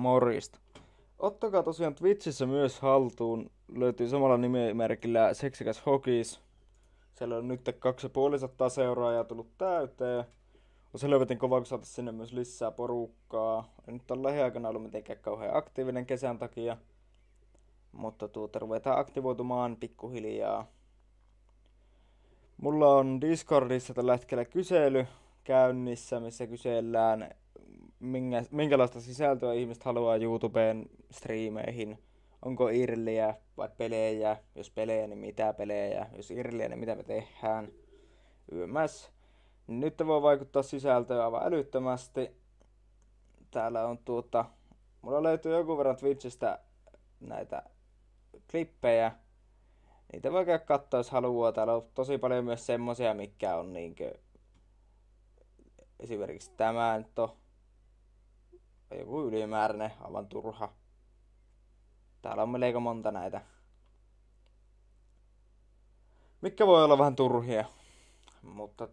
Morjesta. Ottakaa tosiaan Twitchissä myös haltuun. Löytyy samalla nimimerkillä Seksikäs Hokis. Siellä on nyt 250 seuraajaa tullut täyteen. On selvetin kova, kun saataisiin sinne myös lisää porukkaa. En nyt ole lähiaikana ollut mitenkään kauhean aktiivinen kesän takia. Mutta ruvetaan aktivoitumaan pikkuhiljaa. Mulla on Discordissa tällä hetkellä kysely käynnissä, missä kysellään minkälaista sisältöä ihmiset haluaa YouTubeen striimeihin. Onko irliä vai pelejä? Jos pelejä, niin mitä pelejä? Jos irliä, niin mitä me tehdään? YMS. Nyt voi vaikuttaa sisältöön aivan älyttömästi. Täällä on mulla löytyy joku verran Twitchistä näitä klippejä. Niitä voi käydä katsoa, jos haluaa. Täällä on tosi paljon myös semmosia, mikä on esimerkiksi tämä nyt on joku ylimääräinen, aivan turha. Täällä on melko monta näitä, mitkä voi olla vähän turhia. Mutta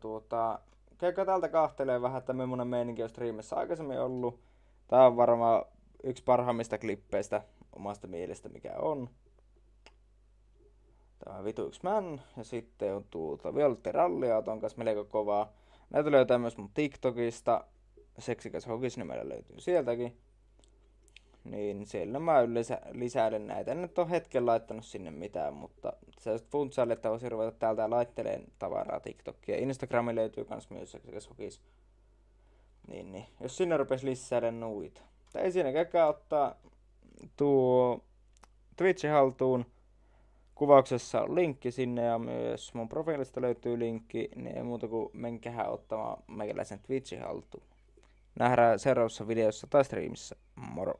käykää täältä kahtelee vähän, että millainen meininki on striimissä aikaisemmin ollut. Tää on varmaan yksi parhaimmista klippeistä omasta mielestä, mikä on. Tämä Vitu yksi Man, ja sitten on Violetti Ralliauton kanssa melko kovaa. Näitä löytää myös mun TikTokista. Seksikäs Hokis nimellä löytyy sieltäkin. Niin siellä mä lisäilen näitä. En nyt ole hetken laittanut sinne mitään, mutta se funtsaille, että voisi ruveta täältä laitteleen tavaraa TikTokia. Instagrami löytyy kans myös Seksikäs Hokis. Niin. Jos sinne rupes lisäilen nuita. Tai ei siinä käykää ottaa Twitchin haltuun. Kuvauksessa on linkki sinne ja myös mun profiilista löytyy linkki, niin ei muuta kuin menkää ottamaan meikäläisen Twitchin haltuun. Nähdään seuraavassa videossa tai striimissä. Moro!